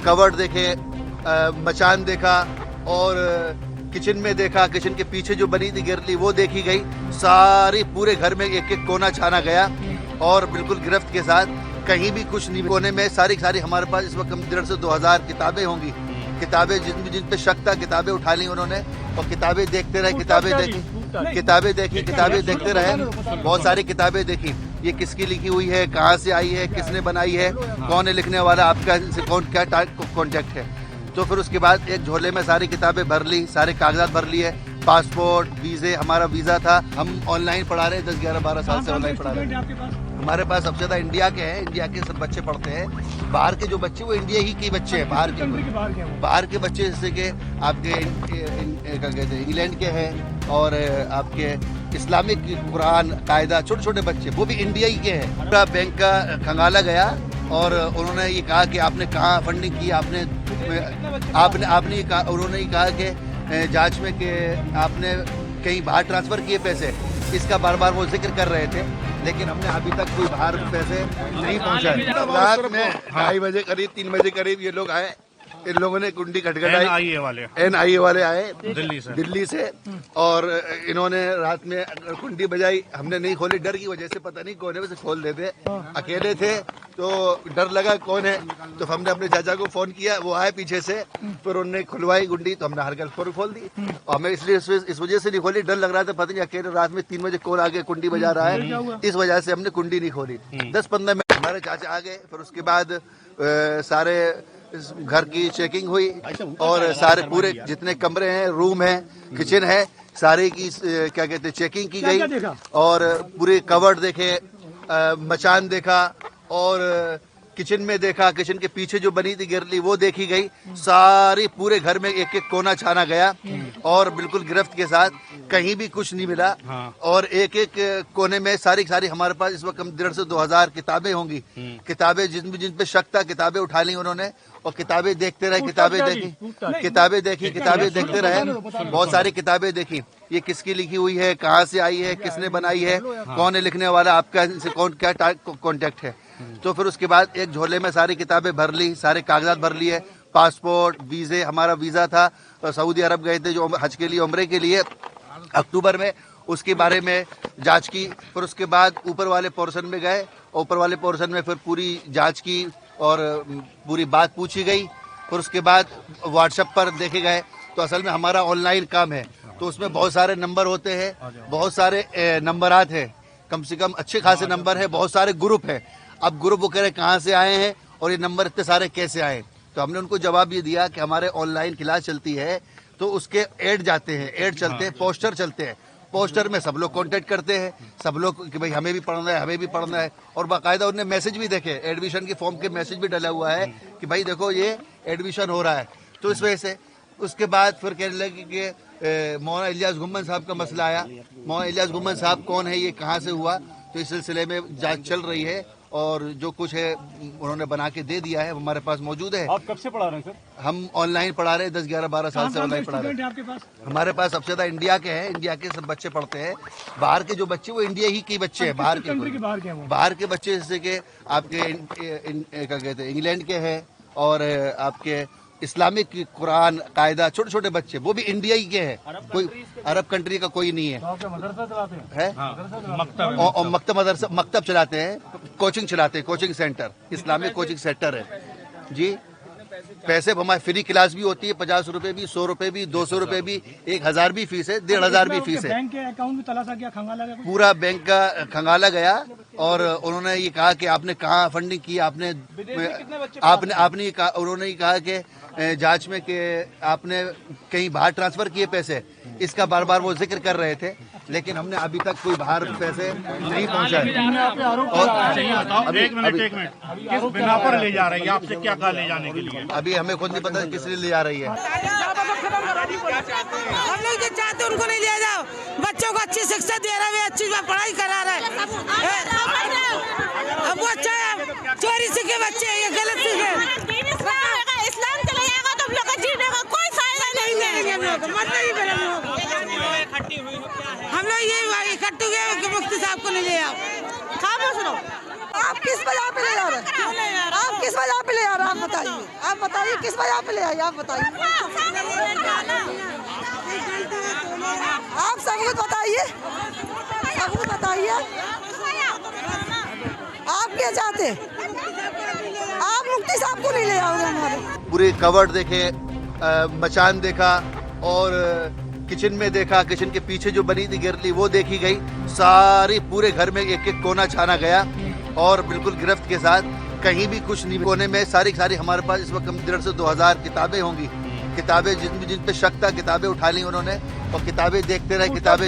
Covered देखे, मचान देखा और किचन में देखा, किचन के पीछे जो बनी थी गिरली वो देखी गई। सारी पूरे घर में एक एक कोना छाना गया और बिल्कुल गिरफ्त के साथ कहीं भी कुछ नहीं। कोने में सारी हमारे पास इस वक्त 1,500 से 2,000 किताबें होंगी। किताबें जिन पे शक था किताबें उठा ली उन्होंने और किताबें देखते रहे, किताबें देखते रहे। बहुत सारी किताबें देखी। ये किसकी लिखी हुई है, कहाँ से आई है, किसने बनाई है, कौन है लिखने वाला, आपका कौन क्या कॉन्टेक्ट है। तो फिर उसके बाद एक झोले में सारी किताबें भर ली, सारे कागजात भर लिए, पासपोर्ट, वीज़े, हमारा वीज़ा था। हम ऑनलाइन पढ़ा रहे हैं, 10, 11, 12 साल से ऑनलाइन पढ़ा रहे हैं। हमारे पास सबसे ज़्यादा इंडिया के हैं, इंडिया के सब बच्चे पढ़ते हैं। बाहर के जो बच्चे वो इंडिया ही के बच्चे हैं, बाहर के बच्चे जैसे कि आपके क्या कहते हैं इंग्लैंड के हैं और आपके इस्लामिक कुरान कायदा छोटे बच्चे वो भी इंडिया ही के हैं। पूरा बैंक का खंगाला गया और उन्होंने ये कहा कि आपने कहाँ फंडिंग की, उन्होंने ये कहा कि जांच में कि आपने कहीं बाहर ट्रांसफर किए पैसे, इसका बार बार वो जिक्र कर रहे थे, लेकिन हमने अभी तक कोई बाहर पैसे नहीं पहुंचाए। रात में 2:30 बजे करीब 3 बजे करीब ये लोग आए, इन लोगों ने कुंडी खटखटाई। NIA वाले आए दिल्ली से और इन्होंने रात में कुंडी बजाई। हमने नहीं खोली डर की वजह से, पता नहीं कौन है, वैसे खोल देते। अकेले थे तो डर लगा कौन है, तो हमने अपने चाचा को फोन किया, वो आए पीछे से, फिर उन्होंने खुलवाई गुंडी तो हमने हर खोल दी। और हमें इसलिए इस वजह से नहीं खोली, डर लग रहा था पता नहीं अकेले रात में 3 बजे कौन आगे कुंडी बजा रहा है, इस वजह से हमने कुंडी नहीं खोली। 10-15 मिनट हमारे चाचा आ गए, फिर उसके बाद सारे घर की चेकिंग हुई और सारे पूरे जितने कमरे हैं, रूम है, किचन है, सारे की क्या कहते हैं चेकिंग की गई और पूरे कवर्ड देखे, मचान देखा और किचन में देखा, किचन के पीछे जो बनी थी गिरली वो देखी गई। सारी पूरे घर में एक एक कोना छाना गया और बिल्कुल गिरफ्त के साथ कहीं भी कुछ नहीं मिला। और एक एक कोने में सारी हमारे पास इस वक्त 1,500 से 2,000 किताबें होंगी। किताबें जिन पे शक था किताबें उठा ली उन्होंने और किताबें देखते रहे, किताबें देखते रहे। बहुत सारी किताबें देखी। ये किसकी लिखी हुई है, कहाँ से आई है, किसने बनाई है, कौन है लिखने वाला, आपका कौन क्या कॉन्टेक्ट है। तो फिर उसके बाद एक झोले में सारी किताबें भर ली, सारे कागजात भर लिए, पासपोर्ट, वीज़े, हमारा वीज़ा था तो सऊदी अरब गए थे जो हज के लिए, उम्रे के लिए अक्टूबर में, उसके बारे में जांच की। फिर उसके बाद ऊपर वाले पोर्शन में गए, ऊपर वाले पोर्शन में फिर पूरी जांच की और पूरी बात पूछी गई। फिर उसके बाद व्हाट्सएप पर देखे गए तो असल में हमारा ऑनलाइन काम है तो उसमें बहुत सारे नंबर होते हैं, बहुत सारे नंबरात हैं, कम से कम अच्छे खासे नंबर है, बहुत सारे ग्रुप है। अब ग्रुप वो कह रहे कहाँ से आए हैं और ये नंबर इतने सारे कैसे आए, तो हमने उनको जवाब ये दिया कि हमारे ऑनलाइन क्लास चलती है तो उसके ऐड जाते हैं, ऐड चलते हैं, पोस्टर चलते हैं, पोस्टर में सब लोग कांटेक्ट करते हैं, सब लोग कि भाई हमें भी पढ़ना है और बाकायदा उन्होंने मैसेज भी देखे, एडमिशन के फॉर्म के मैसेज भी डाला हुआ है कि भाई देखो ये एडमिशन हो रहा है। तो इस वजह से उसके बाद फिर कहने लगे कि मौलाना इलियास गुम्मन साहब का मसला आया। मौलाना इलियास गुम्मन साहब कौन है, ये कहाँ से हुआ, तो इस सिलसिले में जांच चल रही है और जो कुछ है उन्होंने बना के दे दिया है, हमारे पास मौजूद है। आप कब से पढ़ा रहे हैं सर? हम ऑनलाइन पढ़ा रहे हैं, 10, 11, 12 साल से ऑनलाइन पढ़ा रहे हैं। हमारे पास सबसे ज्यादा इंडिया के हैं, इंडिया के सब बच्चे पढ़ते हैं। बाहर के जो बच्चे वो इंडिया ही के बच्चे हैं, बाहर के बच्चे जैसे कि आपके क्या कहते हैं इंग्लैंड के हैं और आपके इस्लामिक कुरान कायदा छोटे बच्चे वो भी इंडिया ही के हैं, कोई अरब कंट्री का कोई नहीं है। और मकतब चलाते हैं, कोचिंग चलाते हैं, coaching centre, Islamic coaching centre है जी। पैसे हमारे फ्री क्लास भी होती है, 50 रुपए भी, 100 रुपए भी, 200 रुपए भी, 1000 भी फीस है, 1500 भी फीस है। बैंक के अकाउंट में तलाशा गया, खंगाला गया, पूरा बैंक का खंगाला गया और उन्होंने ये कहा कि आपने कहाँ फंडिंग की, उन्होंने ये कहा कि जांच में कि आपने कहीं बाहर ट्रांसफर किए पैसे, इसका बार बार वो जिक्र कर रहे थे, लेकिन हमने अभी तक कोई बाहर पैसे नहीं पहुंचाए। एक मिनट किस बिना पर ले जा रही है, आपसे क्या कहा ले जाने के लिए? अभी हमें खुद नहीं पता किस लिए ले जा रही है। हम लोग जो चाहते उनको नहीं ले जाओ, बच्चों को अच्छी शिक्षा दे रहे हैं, अच्छी पढ़ाई करा रहे हैं। अब वो अच्छा है, चोरी सीखे बच्चे, ये गलत सीखे। इस्लाम चला जाएगा तो हम लोग का जीने का कोई फायदा नहीं मिलेगा, हम लोग ये इकट्ठे हुए कि मुफ्ती साहब को नहीं ले आओ। खामोश रहो। आप किस वजह पे ले जा रहे हैं? आप किस वजह पे ले जा रहे हैं? आप बताइए किस वजह पे ले आइए? आप बताइए, आप सबूत बताइए, सबूत बताइए। आप क्या चाहते? आप मुफ्ती साहब को नहीं ले आओगे हमारे? पूरे कवर्ड देखे, मचान देखा और किचन में देखा, किचन के पीछे जो बनी थी गिरली वो देखी गई, सारी पूरे घर में एक एक कोना छाना गया और बिल्कुल गिरफ्त के साथ कहीं भी कुछ नहीं। कोने में सारी हमारे पास इस वक्त 1,500 से 2,000 किताबें होंगी। किताबें जिन पे शक था किताबें उठा ली उन्होंने और किताबें देखते रहे, किताबें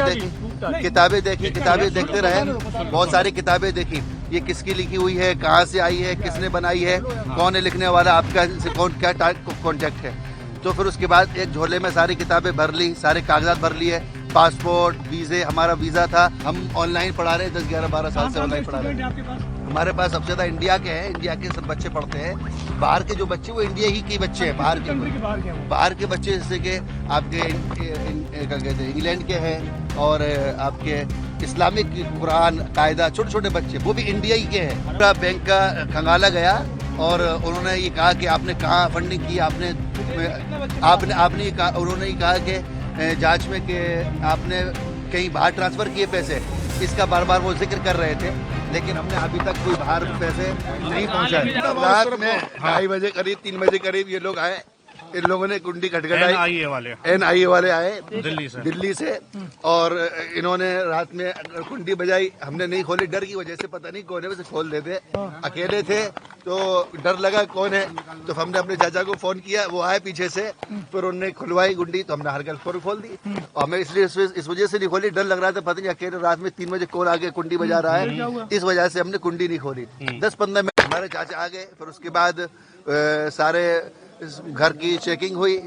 देखते रहे, बहुत सारी किताबें देखी। ये किसकी लिखी हुई है, कहाँ से आई है, किसने बनाई है, कौन है लिखने वाला, आपका इनसे कौन क्या कॉन्टेक्ट है। तो फिर उसके बाद एक झोले में सारी किताबें भर ली, सारे कागजात भर लिए, पासपोर्ट, वीज़े, हमारा वीज़ा था। हम ऑनलाइन पढ़ा रहे हैं, 10, 11, 12 साल से ऑनलाइन पढ़ा रहे हैं। हमारे पास सबसे ज़्यादा इंडिया के हैं, इंडिया के सब बच्चे पढ़ते हैं। बाहर के जो बच्चे वो इंडिया ही के बच्चे हैं, बाहर के बच्चे जैसे कि आपके क्या कहते हैं इंग्लैंड के हैं और आपके इस्लामिक कुरान कायदा छोटे छोटे बच्चे वो भी इंडिया ही के हैं। पूरा बैंक का खंगाला गया और उन्होंने ये कहा कि आपने कहाँ फंडिंग की, आपने ये कहा, उन्होंने ये कहा कि जांच में कि आपने कहीं बाहर ट्रांसफर किए पैसे, इसका बार बार वो जिक्र कर रहे थे, लेकिन हमने अभी तक कोई बाहर पैसे नहीं पहुंचाए। रात में 2:30 बजे करीब 3 बजे करीब ये लोग आए, इन लोगों ने कुंडी खटखटाई, NIA वाले आए दिल्ली से और इन्होंने रात में कुंडी बजाई। हमने नहीं खोली, डर की वजह से, पता नहीं कौन है, वैसे खोल देते, अकेले थे तो डर लगा कौन है, तो हमने अपने चाचा को फोन किया, वो आए पीछे से, फिर उन्होंने खुलवाई गुंडी, तो हमने हर खोल दी। और हमें इसलिए इस वजह से नहीं खोली, डर लग रहा था, पता नहीं अकेले रात में 3 बजे कौन आके कुंडी बजा रहा है, इस वजह से हमने कुंडी नहीं खोली। 10-15 मिनट हमारे चाचा आ गए, फिर उसके बाद सारे घर की चेकिंग हुई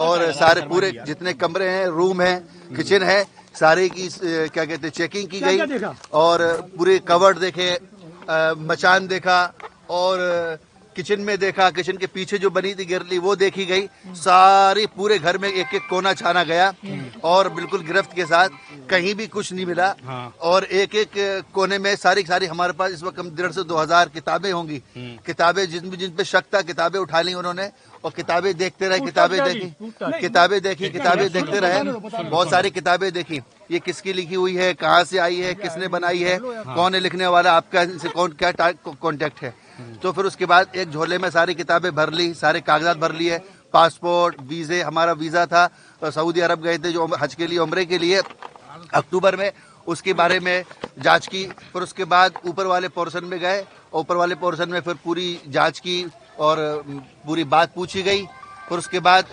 और सारे पूरे जितने कमरे हैं, रूम है, किचन है, सारे की क्या कहते हैं चेकिंग की गई और पूरे कवर्ड देखे, मचान देखा और किचन में देखा, किचन के पीछे जो बनी थी गिरली वो देखी गई, सारी पूरे घर में एक एक कोना छाना गया और बिल्कुल गिरफ्त के साथ कहीं भी कुछ नहीं मिला। और एक एक कोने में सारी हमारे पास इस वक्त 1,500 से 2,000 किताबें होंगी। किताबें जिन पे शक था किताबें उठा ली उन्होंने और किताबें देखते रहे, किताबें देखते रहे, बहुत सारी किताबें देखी। ये किसकी लिखी हुई है, कहाँ से आई है, किसने बनाई है, कौन है लिखने वाला, आपका इनसे कौन क्या कॉन्टेक्ट है। तो फिर उसके बाद एक झोले में सारी किताबें भर ली, सारे कागजात भर लिए, पासपोर्ट, वीज़े, हमारा वीज़ा था, सऊदी अरब गए थे जो हज के लिए, उम्रे के लिए अक्टूबर में, उसके बारे में जांच की। फिर उसके बाद ऊपर वाले पोर्शन में गए, ऊपर वाले पोर्शन में फिर पूरी जांच की और पूरी बात पूछी गई। फिर उसके बाद